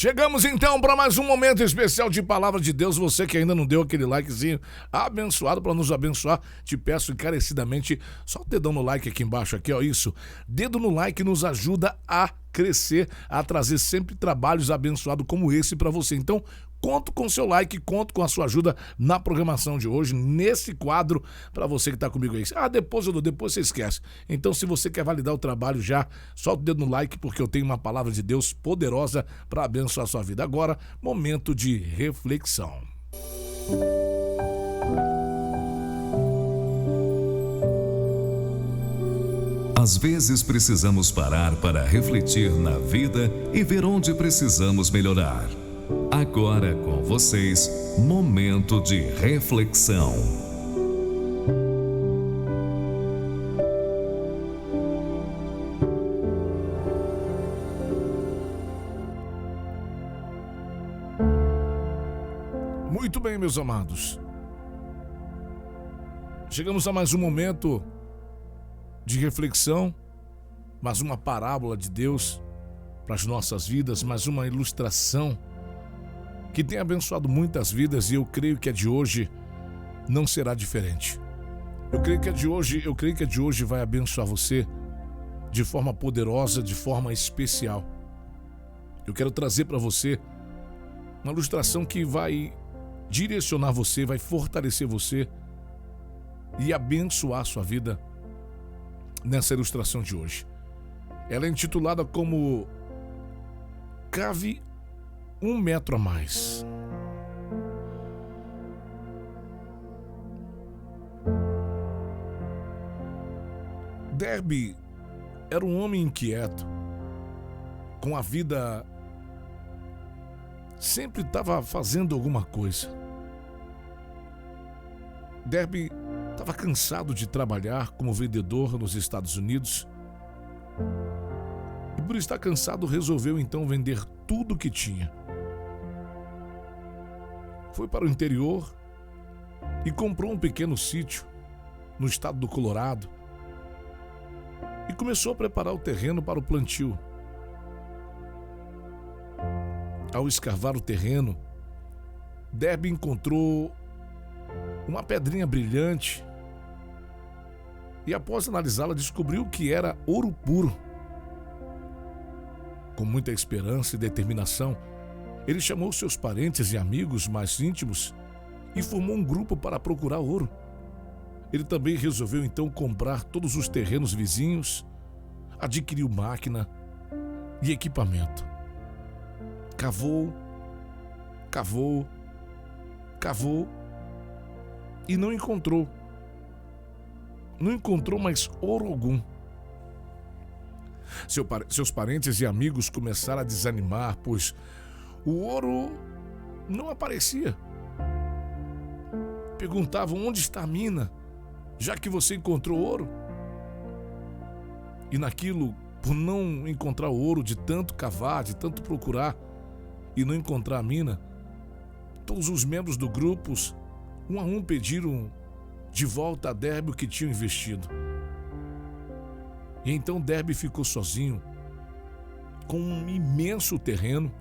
Chegamos então para mais um momento especial de Palavra de Deus. Você que ainda não deu aquele likezinho abençoado para nos abençoar, te peço encarecidamente, só o dedão no like aqui embaixo, aqui, ó, isso. Dedo no like nos ajuda a crescer, a trazer sempre trabalhos abençoados como esse para você. Então, conto com o seu like, conto com a sua ajuda na programação de hoje, nesse quadro, para você que tá comigo aí. Depois eu dou, depois você esquece. Então, se você quer validar o trabalho já, solta o dedo no like, porque eu tenho uma palavra de Deus poderosa para abençoar a sua vida. Agora, momento de reflexão. Às vezes precisamos parar para refletir na vida e ver onde precisamos melhorar. Agora com vocês, momento de reflexão. Muito bem, meus amados. Chegamos a mais um momento de reflexão, mais uma parábola de Deus para as nossas vidas, mais uma ilustração que tem abençoado muitas vidas, e eu creio que a de hoje não será diferente. Eu creio que a de hoje vai abençoar você de forma poderosa, de forma especial. Eu quero trazer para você uma ilustração que vai direcionar você, vai fortalecer você e abençoar a sua vida nessa ilustração de hoje. Ela é intitulada como Cave 1 metro a mais. Derby era um homem inquieto, com a vida sempre estava fazendo alguma coisa. Derby estava cansado de trabalhar como vendedor nos Estados Unidos e, por estar cansado, resolveu então vender tudo que tinha. Foi para o interior e comprou um pequeno sítio no estado do Colorado e começou a preparar o terreno para o plantio. Ao escavar o terreno, Derby encontrou uma pedrinha brilhante e, após analisá-la, descobriu que era ouro puro. Com muita esperança e determinação, ele chamou seus parentes e amigos mais íntimos e formou um grupo para procurar ouro. Ele também resolveu então comprar todos os terrenos vizinhos, adquiriu máquina e equipamento. Cavou e não encontrou mais ouro algum. Seus parentes e amigos começaram a desanimar, pois o ouro não aparecia. Perguntavam: onde está a mina, já que você encontrou ouro? E naquilo, por não encontrar ouro, de tanto cavar, de tanto procurar e não encontrar a mina, todos os membros do grupo, um a um, pediram de volta a Derby o que tinham investido. E então Derby ficou sozinho, com um imenso terreno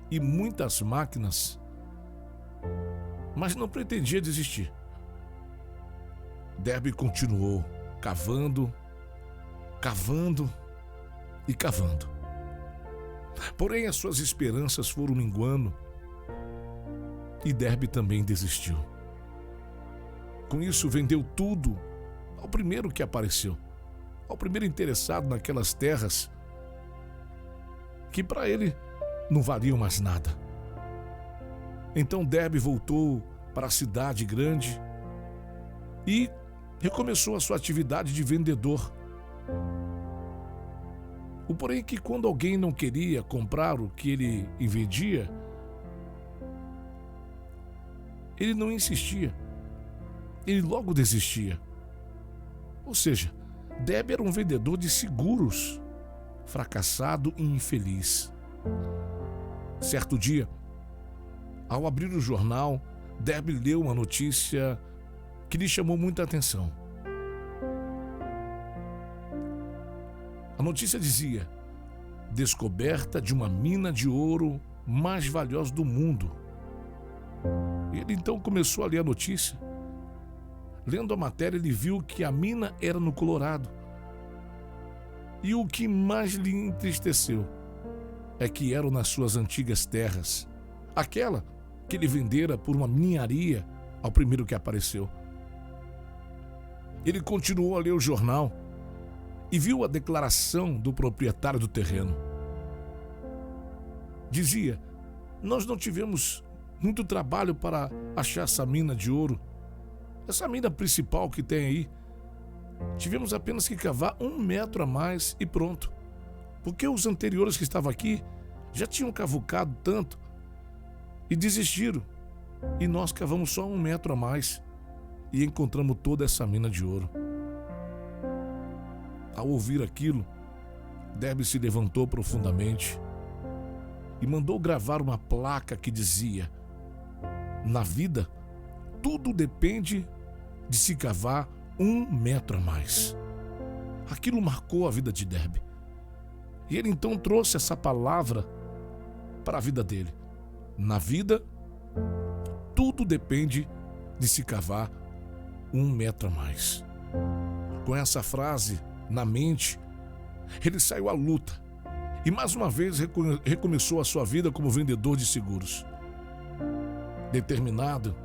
e muitas máquinas, mas não pretendia desistir. Derby continuou cavando e cavando. Porém, as suas esperanças foram minguando e Derby também desistiu. Com isso, vendeu tudo ao primeiro que apareceu, ao primeiro interessado naquelas terras que para ele não valiam mais nada. Então Derby voltou para a cidade grande e recomeçou a sua atividade de vendedor. O porém é que, quando alguém não queria comprar o que ele vendia, ele não insistia, ele logo desistia. Ou seja, Derby era um vendedor de seguros, fracassado e infeliz. Certo dia, ao abrir o jornal, Derby leu uma notícia que lhe chamou muita atenção. A notícia dizia: descoberta de uma mina de ouro mais valiosos do mundo. Ele então começou a ler a notícia. Lendo a matéria, ele viu que a mina era no Colorado. E o que mais lhe entristeceu é que eram nas suas antigas terras, aquela que ele vendera por uma ninharia ao primeiro que apareceu. Ele continuou a ler o jornal e viu a declaração do proprietário do terreno. Dizia: nós não tivemos muito trabalho para achar essa mina de ouro, essa mina principal que tem aí. Tivemos apenas que cavar 1 metro a mais e pronto, porque os anteriores que estavam aqui já tinham cavucado tanto e desistiram, e nós cavamos só 1 metro a mais e encontramos toda essa mina de ouro. Ao ouvir aquilo, Derby se levantou profundamente e mandou gravar uma placa que dizia: na vida, tudo depende de se cavar 1 metro a mais. Aquilo marcou a vida de Derby. E ele então trouxe essa palavra para a vida dele. Na vida, tudo depende de se cavar 1 metro a mais. Com essa frase na mente, ele saiu à luta e mais uma vez recomeçou a sua vida como vendedor de seguros. Determinado,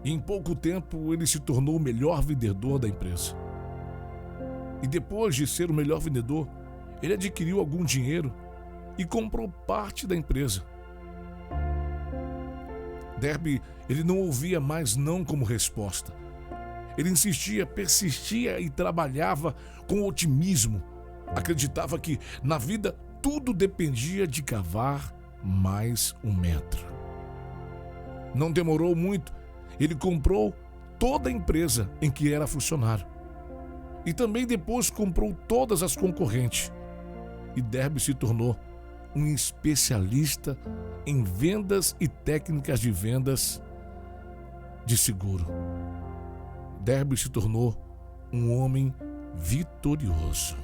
e em pouco tempo ele se tornou o melhor vendedor da empresa. E depois de ser o melhor vendedor, ele adquiriu algum dinheiro e comprou parte da empresa. Derby, ele não ouvia mais não como resposta. Ele insistia, persistia e trabalhava com otimismo. Acreditava que na vida tudo dependia de cavar mais 1 metro. Não demorou muito, ele comprou toda a empresa em que era funcionário. E também depois comprou todas as concorrentes. E Derby se tornou um especialista em vendas e técnicas de vendas de seguro. Derby se tornou um homem vitorioso.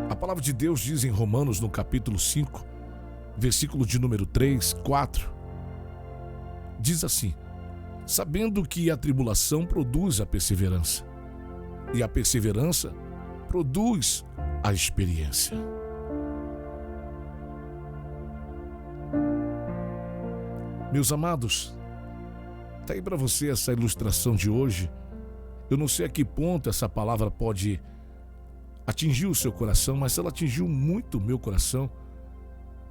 A palavra de Deus diz em Romanos, no capítulo 5, versículo de número 3, 4, diz assim: sabendo que a tribulação produz a perseverança, e a perseverança produz a experiência. Meus amados, está aí para você essa ilustração de hoje. Eu não sei a que ponto essa palavra pode atingir o seu coração, mas ela atingiu muito o meu coração,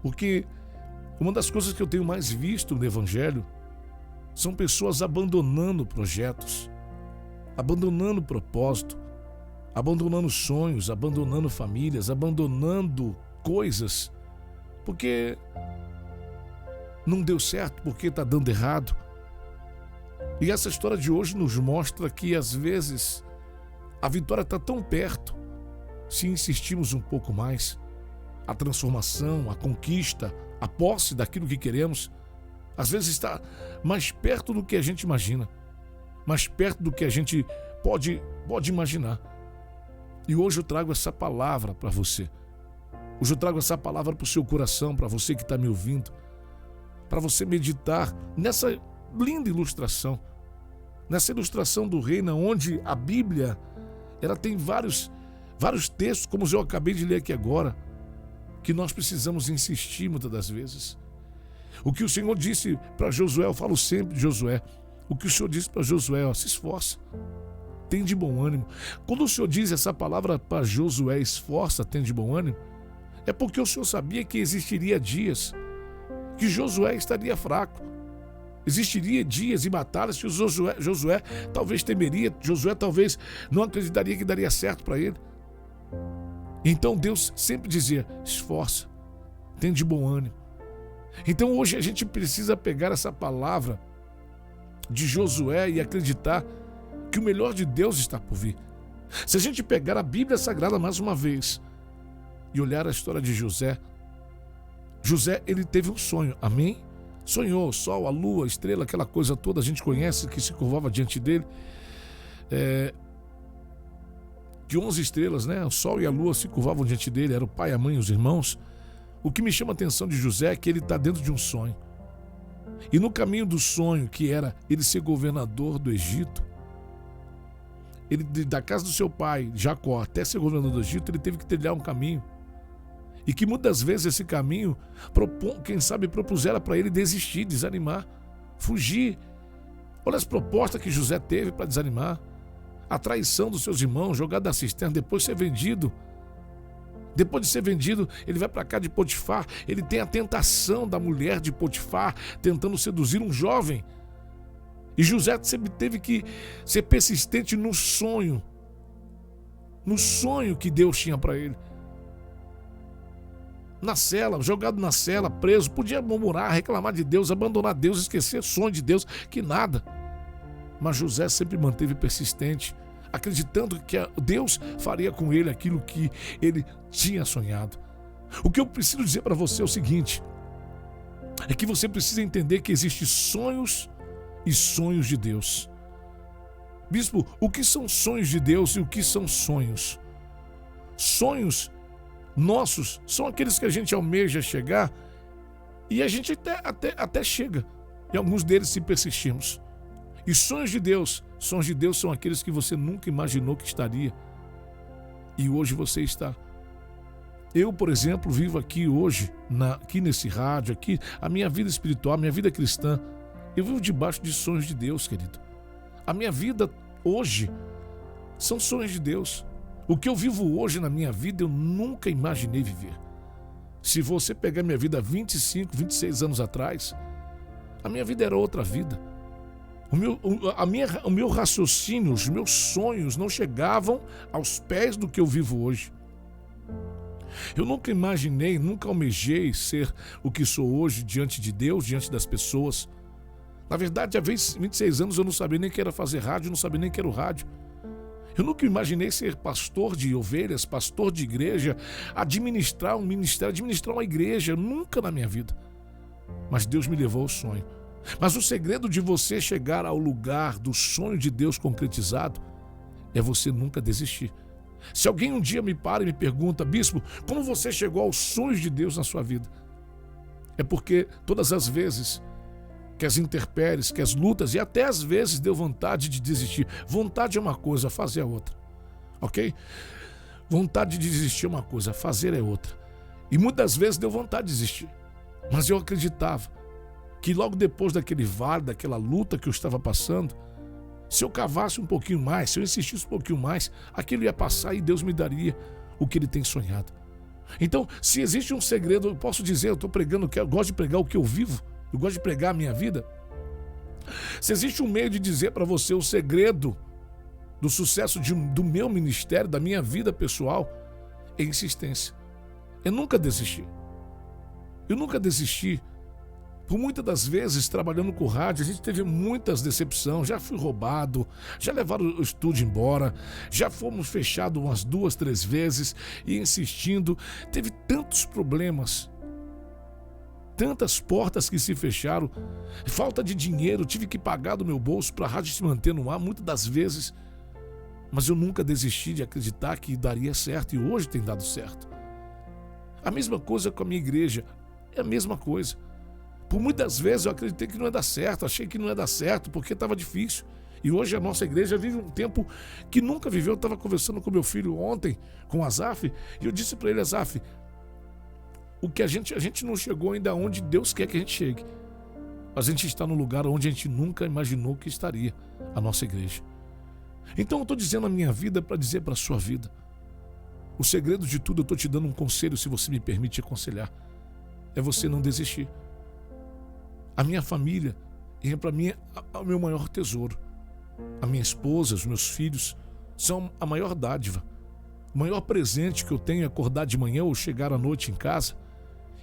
porque uma das coisas que eu tenho mais visto no Evangelho são pessoas abandonando projetos, abandonando propósito, abandonando sonhos, abandonando famílias, abandonando coisas, porque não deu certo, porque está dando errado. E essa história de hoje nos mostra que às vezes a vitória está tão perto, se insistirmos um pouco mais. A transformação, a conquista, a posse daquilo que queremos, às vezes está mais perto do que a gente imagina, mais perto do que a gente pode imaginar. E hoje eu trago essa palavra para você. Hoje eu trago essa palavra para o seu coração, para você que está me ouvindo, para você meditar nessa linda ilustração, nessa ilustração do reino, onde a Bíblia ela tem vários textos, como eu acabei de ler aqui agora, que nós precisamos insistir muitas das vezes. O que o Senhor disse para Josué, eu falo sempre de Josué, o que o Senhor disse para Josué: se esforça, tem de bom ânimo. Quando o Senhor diz essa palavra para Josué, esforça, tem de bom ânimo, é porque o Senhor sabia que existiria dias que Josué estaria fraco. Existiria dias e batalhas que Josué talvez temeria, Josué talvez não acreditaria que daria certo para ele. Então Deus sempre dizia: esforça, tem de bom ânimo. Então hoje a gente precisa pegar essa palavra de Josué e acreditar que o melhor de Deus está por vir. Se a gente pegar a Bíblia Sagrada mais uma vez e olhar a história de José, ele teve um sonho, amém? Sonhou, o sol, a lua, a estrela, aquela coisa toda, a gente conhece, que se curvava diante dele. de 11 estrelas, né? O sol e a lua se curvavam diante dele, era o pai, a mãe e os irmãos. O que me chama a atenção de José é que ele está dentro de um sonho. E no caminho do sonho, que era ele ser governador do Egito, ele, da casa do seu pai, Jacó, até ser governador do Egito, ele teve que trilhar um caminho. E que muitas vezes esse caminho, quem sabe, propuseram para ele desistir, desanimar, fugir. Olha as propostas que José teve para desanimar. A traição dos seus irmãos, jogado da cisterna, depois ser vendido. Depois de ser vendido, ele vai para cá de Potifar. Ele tem a tentação da mulher de Potifar, tentando seduzir um jovem. E José sempre teve que ser persistente no sonho que Deus tinha para ele. Na cela, jogado na cela, preso, podia murmurar, reclamar de Deus, abandonar Deus, esquecer o sonho de Deus, que nada. Mas José sempre manteve persistente, acreditando que Deus faria com ele aquilo que ele tinha sonhado. O que eu preciso dizer para você é o seguinte, é que você precisa entender que existem sonhos e sonhos de Deus. Bispo, o que são sonhos de Deus e o que são sonhos? Sonhos nossos são aqueles que a gente almeja chegar e a gente até chega. E alguns deles, se persistirmos. E sonhos de Deus são aqueles que você nunca imaginou que estaria. E hoje você está. Eu, por exemplo, vivo aqui hoje, aqui nesse rádio, aqui, a minha vida espiritual, a minha vida cristã, eu vivo debaixo de sonhos de Deus, querido. A minha vida hoje são sonhos de Deus. O que eu vivo hoje na minha vida, eu nunca imaginei viver. Se você pegar minha vida 25, 26 anos atrás, a minha vida era outra vida. O meu raciocínio, os meus sonhos não chegavam aos pés do que eu vivo hoje. Eu nunca imaginei, nunca almejei ser o que sou hoje diante de Deus, diante das pessoas. Na verdade, há 26 anos eu não sabia nem que era fazer rádio, não sabia nem que era o rádio. Eu nunca imaginei ser pastor de ovelhas, pastor de igreja, administrar um ministério, administrar uma igreja, nunca na minha vida. Mas Deus me levou ao sonho. Mas o segredo de você chegar ao lugar do sonho de Deus concretizado é você nunca desistir. Se alguém um dia me para e me pergunta, bispo, como você chegou aos sonhos de Deus na sua vida? É porque todas as vezes que as intempéries, que as lutas, e até às vezes deu vontade de desistir. Vontade é uma coisa, fazer é outra. Ok? Vontade de desistir é uma coisa, fazer é outra. E muitas vezes deu vontade de desistir. Mas eu acreditava que logo depois daquele vale, daquela luta que eu estava passando, se eu cavasse um pouquinho mais, se eu insistisse um pouquinho mais, aquilo ia passar e Deus me daria o que Ele tem sonhado. Então, se existe um segredo, eu posso dizer, eu estou pregando, eu gosto de pregar o que eu vivo, eu gosto de pregar a minha vida. Se existe um meio de dizer para você o segredo do sucesso do meu ministério, da minha vida pessoal, é insistência. Eu nunca desisti. Por muitas das vezes, trabalhando com rádio, a gente teve muitas decepções. Já fui roubado, já levaram o estúdio embora, já fomos fechados umas 2, 3 vezes e insistindo. Teve tantos problemas, tantas portas que se fecharam, falta de dinheiro, tive que pagar do meu bolso para a rádio se manter no ar, muitas das vezes. Mas eu nunca desisti de acreditar que daria certo e hoje tem dado certo. A mesma coisa com a minha igreja, é a mesma coisa. Por muitas vezes eu acreditei que não ia dar certo, achei que não ia dar certo porque estava difícil. E hoje a nossa igreja vive um tempo que nunca viveu. Eu estava conversando com meu filho ontem, com o Azaf, e eu disse para ele, Azaf, o que a gente não chegou ainda onde Deus quer que a gente chegue. A gente está no lugar onde a gente nunca imaginou que estaria, a nossa igreja. Então eu estou dizendo a minha vida para dizer para a sua vida. O segredo de tudo, eu estou te dando um conselho, se você me permite aconselhar, é você não desistir. A minha família é para mim o meu maior tesouro. A minha esposa, os meus filhos são a maior dádiva. O maior presente que eu tenho é acordar de manhã ou chegar à noite em casa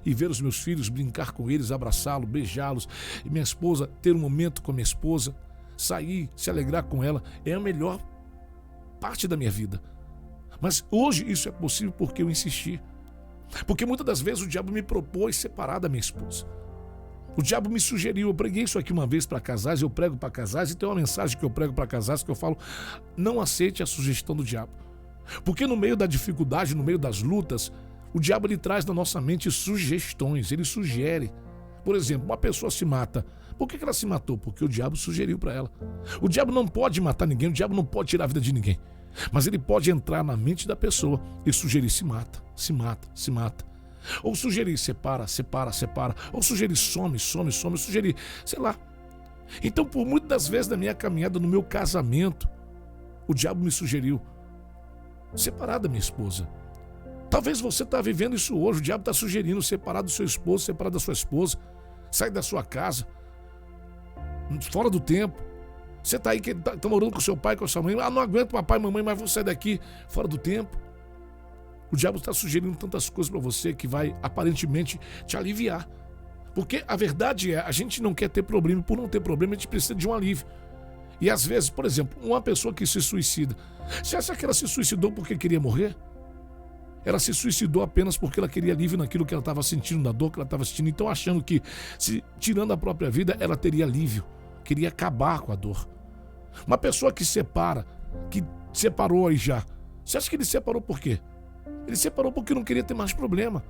e ver os meus filhos, brincar com eles, abraçá-los, beijá-los. E minha esposa, ter um momento com a minha esposa, sair, se alegrar com ela, é a melhor parte da minha vida. Mas hoje isso é possível porque eu insisti. Porque muitas das vezes o diabo me propôs separar da minha esposa. O diabo me sugeriu, eu preguei isso aqui uma vez para casais, eu prego para casais, e tem uma mensagem que eu prego para casais que eu falo, não aceite a sugestão do diabo. Porque no meio da dificuldade, no meio das lutas, o diabo ele traz na nossa mente sugestões, ele sugere. Por exemplo, uma pessoa se mata. Por que ela se matou? Porque o diabo sugeriu para ela. O diabo não pode matar ninguém, o diabo não pode tirar a vida de ninguém. Mas ele pode entrar na mente da pessoa e sugerir se mata, se mata, se mata. Ou sugerir separa, separa, separa. Ou sugerir some, some, some. Sugerir, sei lá. Então, por muitas das vezes na minha caminhada, no meu casamento, o diabo me sugeriu separar da minha esposa. Talvez você está vivendo isso hoje. O diabo está sugerindo separar do seu esposo, separar da sua esposa, sair da sua casa, fora do tempo. Você está aí que tá morando com seu pai, com a sua mãe. Não aguento papai e mamãe, mas vou sair daqui, fora do tempo. O diabo está sugerindo tantas coisas para você que vai aparentemente te aliviar. Porque a verdade é, a gente não quer ter problema, e por não ter problema a gente precisa de um alívio. E às vezes, por exemplo, uma pessoa que se suicida, você acha que ela se suicidou porque queria morrer? Ela se suicidou apenas porque ela queria alívio naquilo que ela estava sentindo, na dor que ela estava sentindo. Então achando que, tirando a própria vida, ela teria alívio. Queria acabar com a dor. Uma pessoa que separa, que separou aí já, você acha que ele separou por quê? Ele separou porque não queria ter mais problema.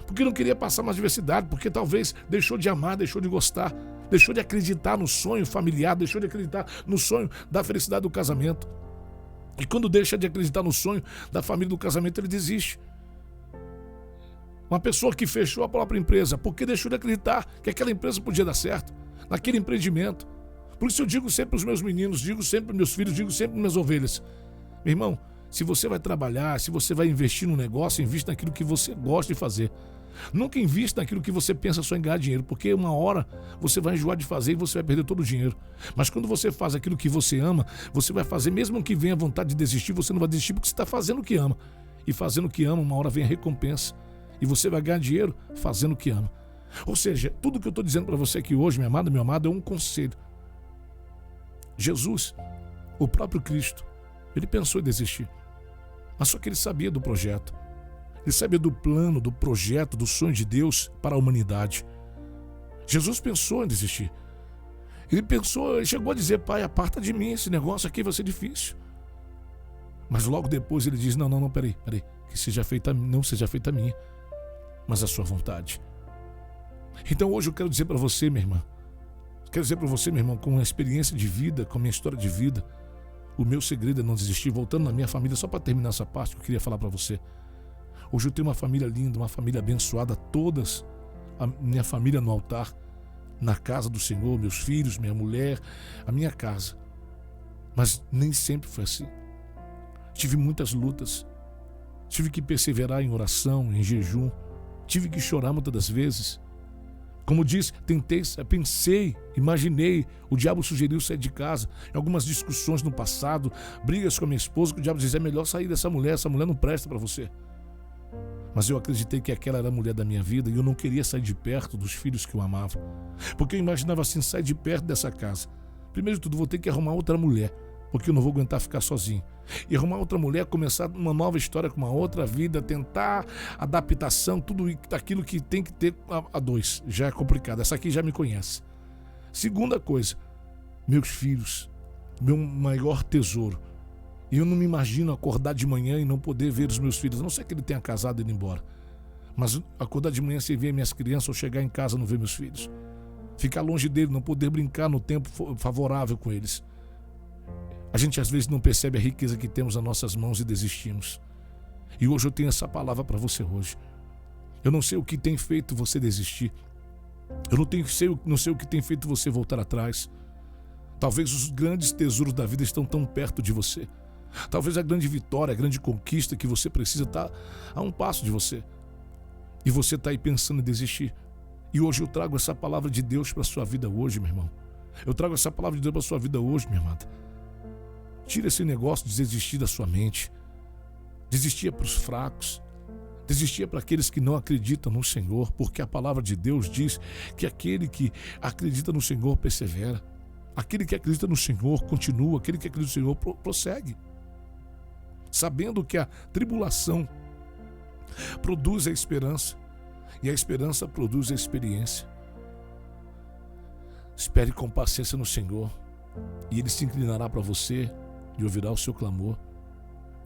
Porque não queria passar mais diversidade, porque talvez deixou de amar, deixou de gostar, deixou de acreditar no sonho familiar, deixou de acreditar no sonho da felicidade do casamento. E quando deixa de acreditar no sonho da família do casamento, ele desiste. Uma pessoa que fechou a própria empresa, porque deixou de acreditar que aquela empresa podia dar certo, naquele empreendimento. Por isso eu digo sempre aos meus meninos, digo sempre aos meus filhos, digo sempre às minhas ovelhas. Meu irmão, se você vai trabalhar, se você vai investir num negócio, invista naquilo que você gosta de fazer. Nunca invista naquilo que você pensa só em ganhar dinheiro, porque uma hora você vai enjoar de fazer e você vai perder todo o dinheiro. Mas quando você faz aquilo que você ama, você vai fazer, mesmo que venha a vontade de desistir, você não vai desistir porque você está fazendo o que ama. E fazendo o que ama, uma hora vem a recompensa. E você vai ganhar dinheiro fazendo o que ama. Ou seja, tudo que eu estou dizendo para você aqui hoje, minha amada, meu amado, é um conselho. Jesus, o próprio Cristo, ele pensou em desistir. Mas só que ele sabia do projeto. Ele sabia do plano, do projeto, do sonho de Deus para a humanidade. Jesus pensou em desistir. Ele pensou, ele chegou a dizer, pai, aparta de mim, esse negócio aqui vai ser difícil. Mas logo depois ele diz, não, peraí, que seja feita, não seja feita a minha, mas a sua vontade. Então hoje eu quero dizer para você, minha irmã, quero dizer para você, meu irmão, com a experiência de vida, com a minha história de vida, o meu segredo é não desistir. Voltando na minha família, só para terminar essa parte que eu queria falar para você. Hoje eu tenho uma família linda, uma família abençoada, todas, a minha família no altar, na casa do Senhor, meus filhos, minha mulher, a minha casa. Mas nem sempre foi assim. Tive muitas lutas, tive que perseverar em oração, em jejum, tive que chorar muitas das vezes. Como diz, pensei, imaginei, o diabo sugeriu sair de casa, em algumas discussões no passado, brigas com a minha esposa, que o diabo dizia, é melhor sair dessa mulher, essa mulher não presta para você. Mas eu acreditei que aquela era a mulher da minha vida e eu não queria sair de perto dos filhos que eu amava. Porque eu imaginava assim, sair de perto dessa casa. Primeiro de tudo, vou ter que arrumar outra mulher, porque eu não vou aguentar ficar sozinho. E arrumar outra mulher, começar uma nova história com uma outra vida, tentar adaptação, tudo aquilo que tem que ter a dois. Já é complicado, essa aqui já me conhece. Segunda coisa, meus filhos, meu maior tesouro. E eu não me imagino acordar de manhã e não poder ver os meus filhos. A não sei que ele tenha casado e ido embora. Mas acordar de manhã sem ver minhas crianças ou chegar em casa e não ver meus filhos. Ficar longe dele, não poder brincar no tempo favorável com eles. A gente às vezes não percebe a riqueza que temos nas nossas mãos e desistimos. E hoje eu tenho essa palavra para você hoje. Eu não sei o que tem feito você desistir. Eu não sei o que tem feito você voltar atrás. Talvez os grandes tesouros da vida estão tão perto de você. Talvez a grande vitória, a grande conquista que você precisa está a um passo de você. E você está aí pensando em desistir. E hoje eu trago essa palavra de Deus para a sua vida hoje, meu irmão. Eu trago essa palavra de Deus para a sua vida hoje, minha amada. Tira esse negócio de desistir da sua mente. Desistir é para os fracos. Desistir é para aqueles que não acreditam no Senhor, porque a palavra de Deus diz que aquele que acredita no Senhor persevera. Aquele que acredita no Senhor continua, aquele que acredita no Senhor prossegue. Sabendo que a tribulação produz a esperança e a esperança produz a experiência. Espere com paciência no Senhor e Ele se inclinará para você e ouvirá o seu clamor.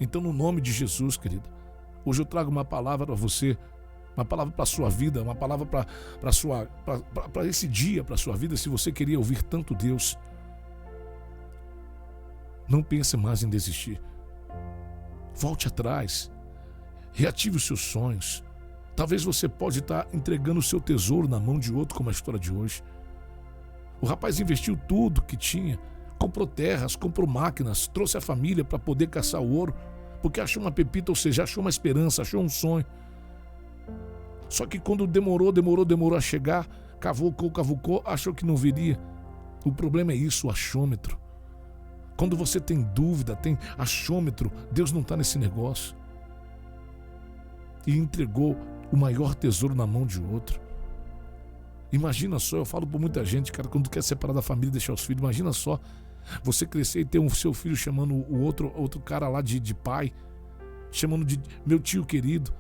Então, no nome de Jesus, querida, hoje eu trago uma palavra para você, uma palavra para a sua vida, uma palavra para esse dia, para a sua vida. Se você queria ouvir tanto Deus, não pense mais em desistir. Volte atrás, reative os seus sonhos. Talvez você pode estar entregando o seu tesouro na mão de outro, como a história de hoje. O rapaz investiu tudo que tinha, comprou terras, comprou máquinas, trouxe a família para poder caçar o ouro, porque achou uma pepita, ou seja, achou uma esperança, achou um sonho. Só que quando demorou a chegar, cavucou, achou que não viria. O problema é isso, o achômetro. Quando você tem dúvida, tem achômetro, Deus não está nesse negócio. E entregou o maior tesouro na mão de outro. Imagina só, eu falo por muita gente, cara, quando quer separar da família e deixar os filhos, imagina só, você crescer e ter um seu filho chamando o outro cara lá de pai, chamando de meu tio querido,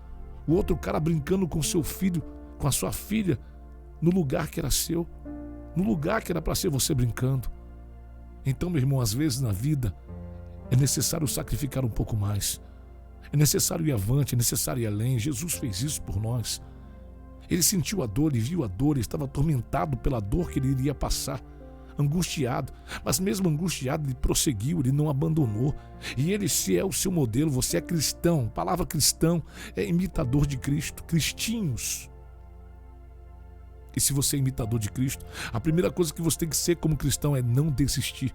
o outro cara brincando com seu filho, com a sua filha, no lugar que era seu, no lugar que era para ser você brincando. Então, meu irmão, às vezes na vida é necessário sacrificar um pouco mais, é necessário ir avante, é necessário ir além. Jesus fez isso por nós. Ele sentiu a dor, ele viu a dor, ele estava atormentado pela dor que ele iria passar, angustiado, mas mesmo angustiado ele prosseguiu, ele não abandonou. E ele, se é o seu modelo, você é cristão. A palavra cristão é imitador de Cristo, cristinhos. E se você é imitador de Cristo, a primeira coisa que você tem que ser como cristão é não desistir,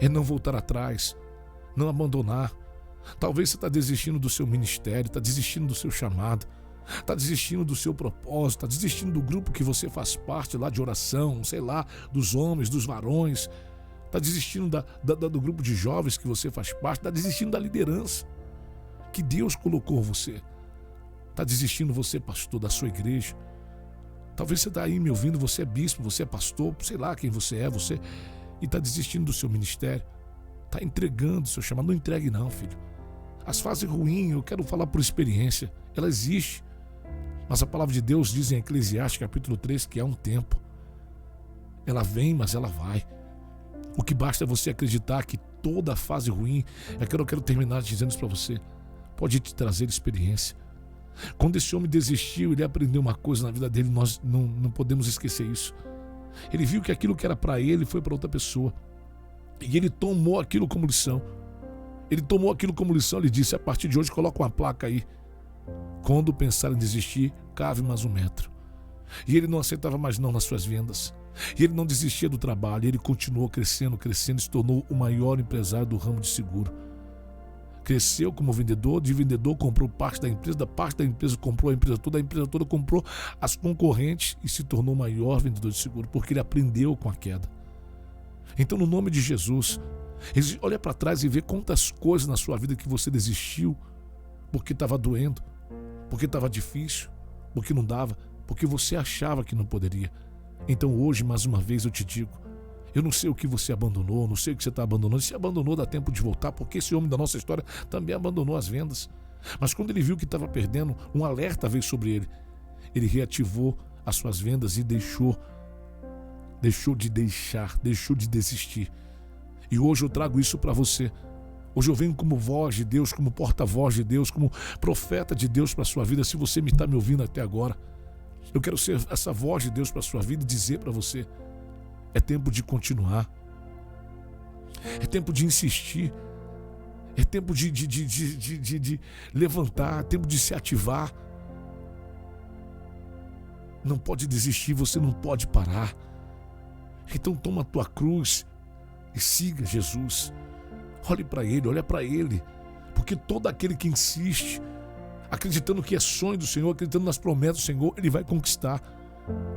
é não voltar atrás, não abandonar. Talvez você está desistindo do seu ministério, está desistindo do seu chamado, está desistindo do seu propósito, está desistindo do grupo que você faz parte lá de oração, sei lá, dos homens, dos varões, está desistindo do grupo de jovens que você faz parte, está desistindo da liderança que Deus colocou você, está desistindo você, pastor, da sua igreja. Talvez você está aí me ouvindo, você é bispo, você é pastor, sei lá quem você é, e está desistindo do seu ministério, está entregando o seu chamado. Não entregue não, filho. As fases ruins, eu quero falar por experiência, ela existe. Mas a palavra de Deus diz em Eclesiastes capítulo 3 que há um tempo. Ela vem, mas ela vai. O que basta é você acreditar que toda fase ruim, eu quero terminar dizendo isso para você, pode te trazer experiência. Quando esse homem desistiu, ele aprendeu uma coisa na vida dele, nós não podemos esquecer isso. Ele viu que aquilo que era para ele foi para outra pessoa. E ele tomou aquilo como lição. Ele disse, a partir de hoje coloca uma placa aí. Quando pensar em desistir, cave mais 1 metro. E ele não aceitava mais não nas suas vendas. E ele não desistia do trabalho. Ele continuou crescendo, se tornou o maior empresário do ramo de seguro. Cresceu como vendedor, de vendedor comprou parte da empresa comprou a empresa toda comprou as concorrentes e se tornou o maior vendedor de seguro, porque ele aprendeu com a queda. Então, no nome de Jesus, olha para trás e vê quantas coisas na sua vida que você desistiu, porque estava doendo, porque estava difícil, porque não dava, porque você achava que não poderia. Então hoje, mais uma vez, eu te digo, eu não sei o que você abandonou, não sei o que você está abandonando. Se abandonou, dá tempo de voltar, porque esse homem da nossa história também abandonou as vendas. Mas quando ele viu que estava perdendo, um alerta veio sobre ele. Ele reativou as suas vendas e deixou de desistir. E hoje eu trago isso para você. Hoje eu venho como voz de Deus, como porta-voz de Deus, como profeta de Deus para a sua vida. Se você está me ouvindo até agora, eu quero ser essa voz de Deus para a sua vida e dizer para você, é tempo de continuar, é tempo de insistir, é tempo de levantar, é tempo de se ativar. Não pode desistir, você não pode parar. Então toma a tua cruz e siga Jesus. Olhe para Ele, olha para Ele, porque todo aquele que insiste, acreditando que é sonho do Senhor, acreditando nas promessas do Senhor, Ele vai conquistar.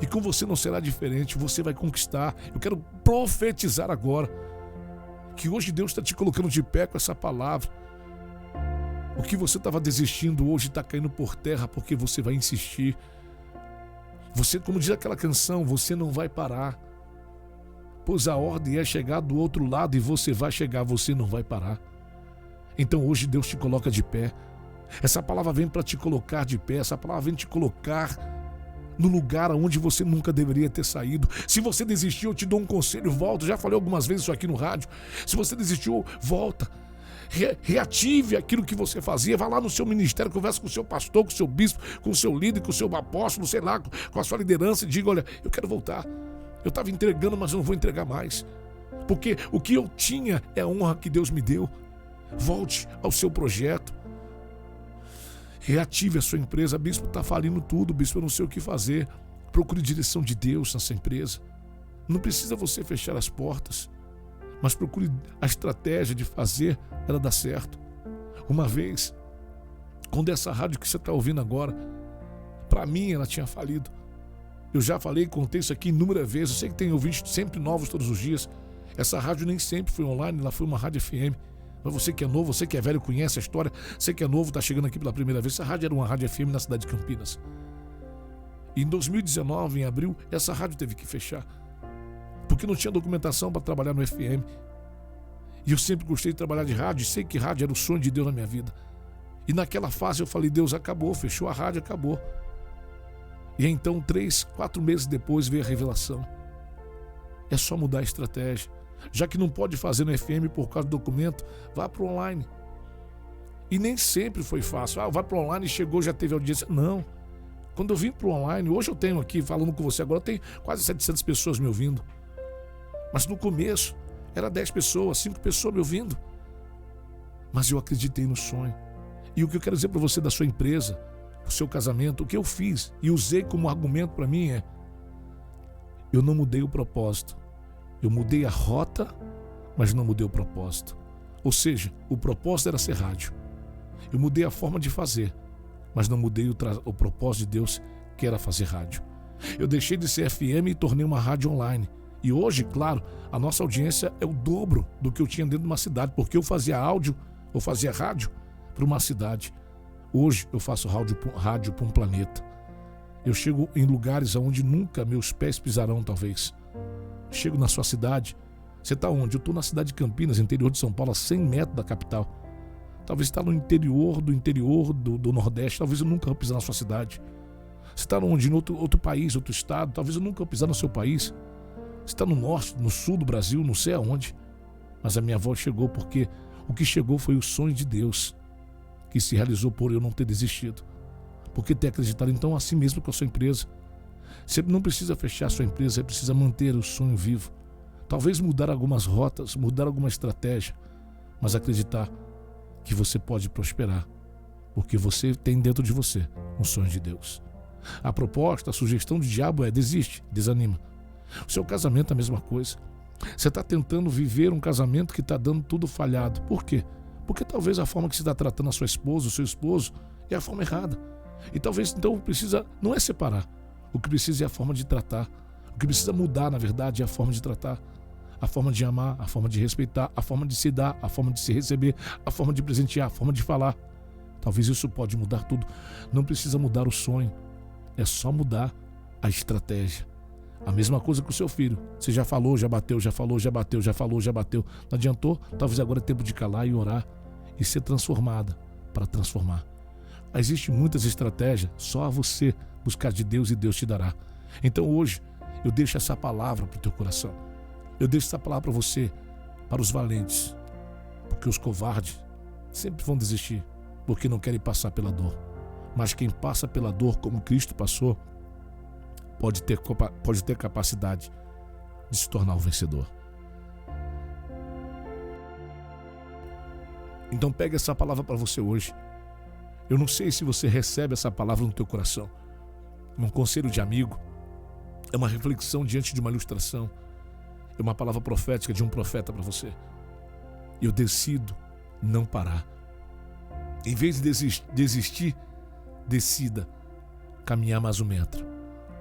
E com você não será diferente, você vai conquistar. Eu quero profetizar agora que hoje Deus está te colocando de pé com essa palavra. O que você estava desistindo hoje está caindo por terra, porque você vai insistir. Você, como diz aquela canção, você não vai parar, pois a ordem é chegar do outro lado e você vai chegar, você não vai parar. Então hoje Deus te coloca de pé. Essa palavra vem para te colocar de pé, essa palavra vem te colocar no lugar onde você nunca deveria ter saído. Se você desistiu, eu te dou um conselho, volta. Já falei algumas vezes isso aqui no rádio. Se você desistiu, volta. Reative aquilo que você fazia. Vá lá no seu ministério, converse com o seu pastor, com o seu bispo, com o seu líder, com o seu apóstolo, sei lá, com a sua liderança e diga: olha, eu quero voltar. Eu estava entregando, mas eu não vou entregar mais. Porque o que eu tinha é a honra que Deus me deu. Volte ao seu projeto. Reative a sua empresa. Bispo, está falindo tudo. Bispo, eu não sei o que fazer. Procure direção de Deus nessa empresa. Não precisa você fechar as portas, mas procure a estratégia de fazer ela dar certo. Uma vez, quando essa rádio que você está ouvindo agora, para mim ela tinha falido. Eu já falei, contei isso aqui inúmeras vezes. Eu sei que tem ouvintes sempre novos todos os dias. Essa rádio nem sempre foi online, ela foi uma rádio FM. Mas você que é novo, você que é velho, conhece a história, você que é novo, está chegando aqui pela primeira vez. Essa rádio era uma rádio FM na cidade de Campinas. E em 2019, em abril, essa rádio teve que fechar, porque não tinha documentação para trabalhar no FM. E eu sempre gostei de trabalhar de rádio, e sei que rádio era o sonho de Deus na minha vida. E naquela fase eu falei: Deus, acabou, fechou a rádio, acabou. E então, 3, 4 meses depois, veio a revelação. É só mudar a estratégia. Já que não pode fazer no FM por causa do documento, vá para o online. E nem sempre foi fácil. Vai para o online e chegou, já teve audiência. Não. Quando eu vim para o online, hoje eu tenho aqui, falando com você agora, tem quase 700 pessoas me ouvindo. Mas no começo, era 10 pessoas, 5 pessoas me ouvindo. Mas eu acreditei no sonho. E o que eu quero dizer para você da sua empresa, do seu casamento, o que eu fiz e usei como argumento para mim é: eu não mudei o propósito. Eu mudei a rota, mas não mudei o propósito. Ou seja, o propósito era ser rádio. Eu mudei a forma de fazer, mas não mudei o propósito de Deus, que era fazer rádio. Eu deixei de ser FM e tornei uma rádio online. E hoje, claro, a nossa audiência é o dobro do que eu tinha dentro de uma cidade, porque eu fazia áudio, eu fazia rádio para uma cidade. Hoje eu faço rádio para um planeta. Eu chego em lugares onde nunca meus pés pisarão, talvez. Chego na sua cidade. Você está onde? Eu estou na cidade de Campinas, interior de São Paulo, a 100 metros da capital. Talvez está no interior do Nordeste. Talvez eu nunca vou pisar na sua cidade. Você está onde? Em outro país, outro estado. Talvez eu nunca vou pisar no seu país. Você está no norte, no sul do Brasil, não sei aonde. Mas a minha voz chegou porque o que chegou foi o sonho de Deus, que se realizou por eu não ter desistido. Porque ter acreditado então assim mesmo com a sua empresa. Você não precisa fechar a sua empresa, você precisa manter o sonho vivo. Talvez mudar algumas rotas, mudar alguma estratégia, mas acreditar que você pode prosperar, porque você tem dentro de você um sonho de Deus. A proposta, a sugestão do diabo é: desiste, desanima. O seu casamento é a mesma coisa. Você está tentando viver um casamento que está dando tudo falhado. Por quê? Porque talvez a forma que você está tratando a sua esposa, o seu esposo, é a forma errada. E talvez então precisa, não é separar. O que precisa é a forma de tratar. O que precisa mudar, na verdade, é a forma de tratar. A forma de amar, a forma de respeitar, a forma de se dar, a forma de se receber, a forma de presentear, a forma de falar. Talvez isso pode mudar tudo. Não precisa mudar o sonho. É só mudar a estratégia. A mesma coisa com o seu filho. Você já falou, já bateu, já falou, já bateu, já falou, já bateu. Não adiantou? Talvez agora é tempo de calar e orar e ser transformada para transformar. Existem muitas estratégias, só a você buscar de Deus e Deus te dará. Então hoje eu deixo essa palavra para o teu coração. Eu deixo essa palavra para você, para os valentes, porque os covardes sempre vão desistir, porque não querem passar pela dor. Mas quem passa pela dor como Cristo passou, pode ter capacidade de se tornar um vencedor. Então pegue essa palavra para você hoje. Eu não sei se você recebe essa palavra no teu coração. É um conselho de amigo, é uma reflexão diante de uma ilustração, é uma palavra profética de um profeta para você. Eu decido não parar. Em vez de desistir, decida caminhar mais 1 metro.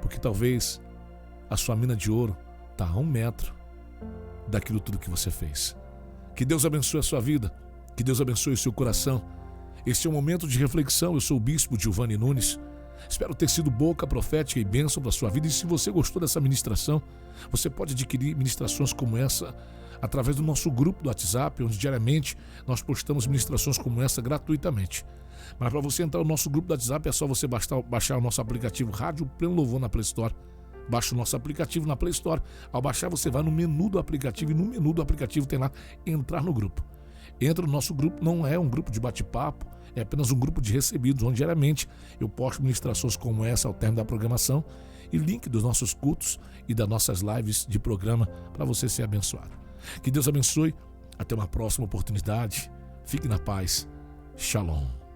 Porque talvez a sua mina de ouro está a 1 metro daquilo tudo que você fez. Que Deus abençoe a sua vida. Que Deus abençoe o seu coração. Esse é um momento de reflexão. Eu sou o Bispo Giovanni Nunes. Espero ter sido boca profética e bênção para a sua vida. E se você gostou dessa ministração, você pode adquirir ministrações como essa através do nosso grupo do WhatsApp, onde diariamente nós postamos ministrações como essa gratuitamente. Mas para você entrar no nosso grupo do WhatsApp é só você baixar o nosso aplicativo Rádio Pleno Louvor na Play Store. Baixa o nosso aplicativo na Play Store. Ao baixar, você vai no menu do aplicativo e no menu do aplicativo tem lá entrar no grupo. Entra no nosso grupo, não é um grupo de bate-papo, é apenas um grupo de recebidos, onde diariamente eu posto ministrações como essa ao término da programação e link dos nossos cultos e das nossas lives de programa para você ser abençoado. Que Deus abençoe. Até uma próxima oportunidade. Fique na paz. Shalom.